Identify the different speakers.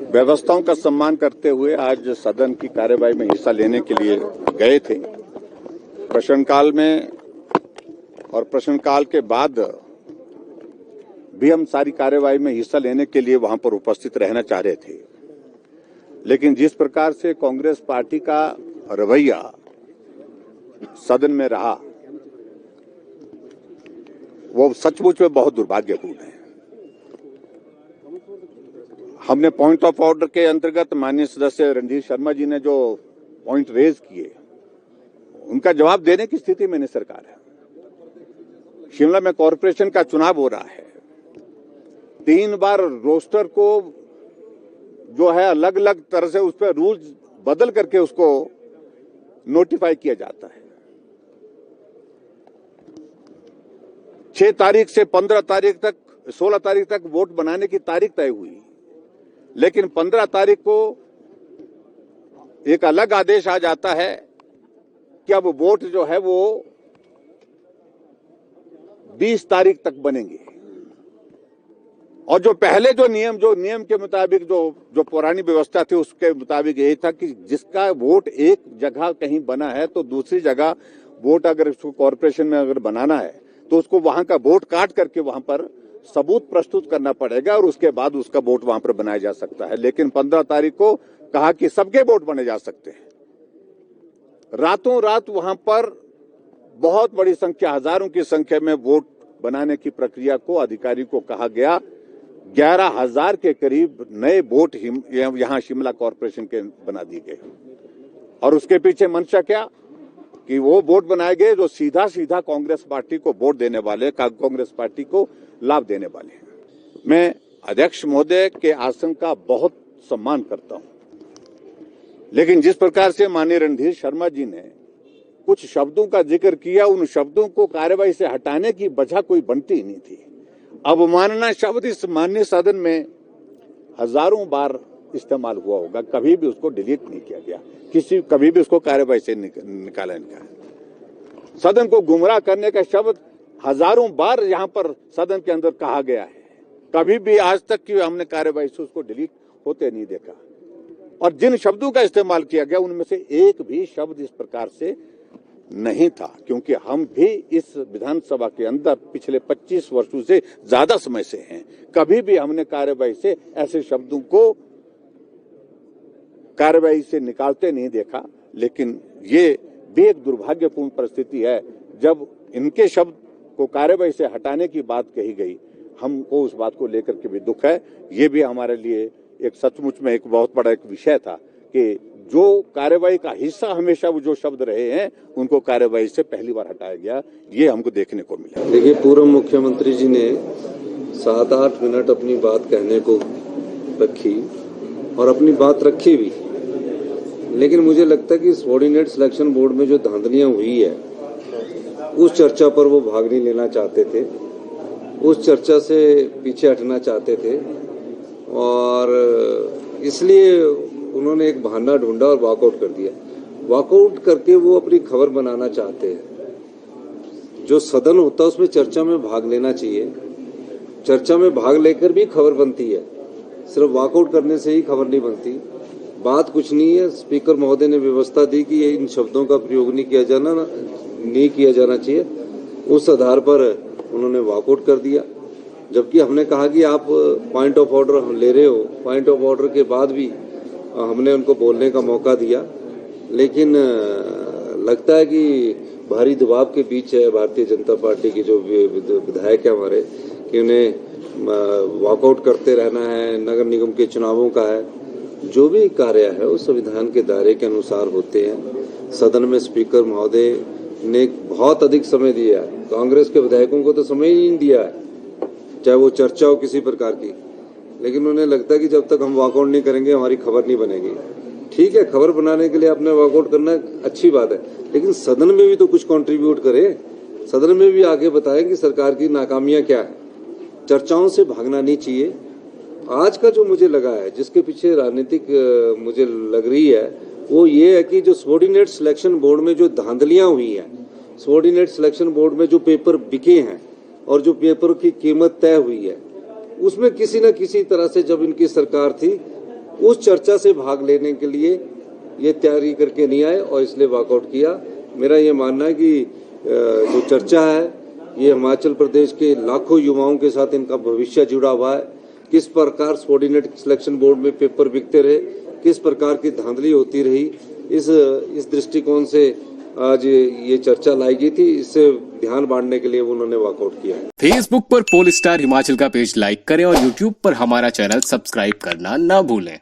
Speaker 1: व्यवस्थाओं का सम्मान करते हुए आज सदन की कार्यवाही में हिस्सा लेने के लिए गए थे। प्रश्नकाल में और प्रश्नकाल के बाद भी हम सारी कार्यवाही में हिस्सा लेने के लिए वहां पर उपस्थित रहना चाह रहे थे, लेकिन जिस प्रकार से कांग्रेस पार्टी का रवैया सदन में रहा वो सचमुच में बहुत दुर्भाग्यपूर्ण है। हमने पॉइंट ऑफ ऑर्डर के अंतर्गत माननीय सदस्य रणधीर शर्मा जी ने जो पॉइंट रेज किए उनका जवाब देने की स्थिति में नहीं सरकार है। शिमला में कॉरपोरेशन का चुनाव हो रहा है, 3 बार रोस्टर को जो है अलग अलग तरह से उस पर रूल्स बदल करके उसको नोटिफाई किया जाता है। 6 तारीख से 15 तारीख तक 16 तारीख तक वोट बनाने की तारीख तय हुई, लेकिन 15 तारीख को एक अलग आदेश आ जाता है कि अब वोट जो है वो 20 तारीख तक बनेंगे। और जो पहले जो नियम के मुताबिक जो पुरानी व्यवस्था थी उसके मुताबिक यही था कि जिसका वोट एक जगह कहीं बना है तो दूसरी जगह वोट अगर उसको कॉर्पोरेशन में अगर बनाना है तो उसको वहां का वोट काट करके वहां पर सबूत प्रस्तुत करना पड़ेगा और उसके बाद उसका वोट वहां पर बनाया जा सकता है। लेकिन 15 तारीख को कहा कि सबके वोट बने जा सकते हैं। रातों रात वहां पर बहुत बड़ी संख्या, हजारों की संख्या में वोट बनाने की प्रक्रिया को अधिकारी को कहा गया। 11,000 के करीब नए वोट यहां शिमला कॉर्पोरेशन के बना दिए गए और उसके पीछे मंशा क्या कि वो वोट बनाए गए जो सीधा सीधा कांग्रेस पार्टी को वोट देने वाले, कांग्रेस पार्टी को लाभ देने वाले हैं। मैं अध्यक्ष महोदय के आसन का बहुत सम्मान करता हूं, लेकिन जिस प्रकार से माननीय रणधीर शर्मा जी ने कुछ शब्दों का जिक्र किया, उन शब्दों को कार्यवाही से हटाने की वजह कोई बनती ही नहीं थी। अवमानना शब्द इस माननीय सदन में हजारों बार इस्तेमाल हुआ होगा, कभी भी उसको डिलीट नहीं किया गया, कभी भी उसको कार्यवाही से निकाला नहीं गया। सदन को गुमराह करने का शब्द हजारों बार यहाँ पर सदन के अंदर कहा गया है, कभी भी आज तक की हमने कार्यवाही से उसको डिलीट होते नहीं देखा। और जिन शब्दों का इस्तेमाल किया गया उनमें से एक भी शब्द इस प्रकार से नहीं था, क्योंकि हम भी इस विधानसभा के अंदर पिछले 25 वर्षों से ज्यादा समय से हैं। कभी भी हमने कार्यवाही से ऐसे शब्दों को कार्यवाही से निकालते नहीं देखा। लेकिन ये भी एक दुर्भाग्यपूर्ण परिस्थिति है, जब इनके शब्द को कार्यवाही से हटाने की बात कही गई, हमको उस बात को लेकर के भी दुख है। ये भी हमारे लिए एक सचमुच में एक बहुत बड़ा एक विषय था कि जो कार्यवाही का हिस्सा हमेशा वो जो शब्द रहे हैं उनको कार्यवाही से पहली बार हटाया गया, ये हमको देखने को मिला।
Speaker 2: देखिए, पूर्व मुख्यमंत्री जी ने 7-8 मिनट अपनी बात कहने को रखी और अपनी बात रखी भी, लेकिन मुझे लगता है कि सबॉर्डिनेट सिलेक्शन बोर्ड में जो धांधलियां हुई है उस चर्चा पर वो भाग नहीं लेना चाहते थे, उस चर्चा से पीछे हटना चाहते थे और इसलिए उन्होंने एक बहाना ढूंढा और वॉकआउट कर दिया। वॉकआउट करके वो अपनी खबर बनाना चाहते हैं। जो सदन होता है उसमें चर्चा में भाग लेना चाहिए, चर्चा में भाग लेकर भी खबर बनती है, सिर्फ वॉकआउट करने से ही खबर नहीं बनती। बात कुछ नहीं है, स्पीकर महोदय ने व्यवस्था दी कि इन शब्दों का प्रयोग नहीं किया जाना चाहिए, उस आधार पर उन्होंने वॉकआउट कर दिया। जबकि हमने कहा कि आप पॉइंट ऑफ ऑर्डर ले रहे हो, पॉइंट ऑफ ऑर्डर के बाद भी हमने उनको बोलने का मौका दिया, लेकिन लगता है कि भारी दबाव के बीच है भारतीय जनता पार्टी के जो विधायक है हमारे, कि उन्हें वॉकआउट करते रहना है। नगर निगम के चुनावों का है, जो भी कार्य है वो संविधान के दायरे के अनुसार होते हैं। सदन में स्पीकर महोदय ने बहुत अधिक समय दिया है, कांग्रेस के विधायकों को तो समय ही नहीं दिया है, चाहे वो चर्चा हो किसी प्रकार की। लेकिन उन्हें लगता है कि जब तक हम वॉकआउट नहीं करेंगे हमारी खबर नहीं बनेगी। ठीक है, खबर बनाने के लिए आपने वॉकआउट करना अच्छी बात है, लेकिन सदन में भी तो कुछ कंट्रीब्यूट करें, सदन में भी आगे बताएं कि सरकार की नाकामियां क्या है। चर्चाओं से भागना नहीं चाहिए। आज का जो मुझे लगा है, जिसके पीछे राजनीतिक मुझे लग रही है, वो ये है कि जो सबॉर्डिनेट सिलेक्शन बोर्ड में जो धांधलियां हुई हैं, सबॉर्डिनेट सिलेक्शन बोर्ड में जो पेपर बिके हैं और जो पेपर की कीमत तय हुई है, उसमें किसी न किसी तरह से जब इनकी सरकार थी उस चर्चा से भाग लेने के लिए ये तैयारी करके नहीं आए और इसलिए वॉकआउट किया। मेरा ये मानना है कि जो चर्चा है ये हिमाचल प्रदेश के लाखों युवाओं के साथ इनका भविष्य जुड़ा हुआ है। किस प्रकार सबऑर्डिनेट सिलेक्शन बोर्ड में पेपर बिकते रहे, किस प्रकार की धांधली होती रही, इस दृष्टिकोण से आज ये चर्चा लाई गई थी। इससे ध्यान बांटने के लिए उन्होंने वॉकआउट किया।
Speaker 3: फेसबुक पर पोल स्टार हिमाचल का पेज लाइक करें और यूट्यूब पर हमारा चैनल सब्सक्राइब करना ना भूलें।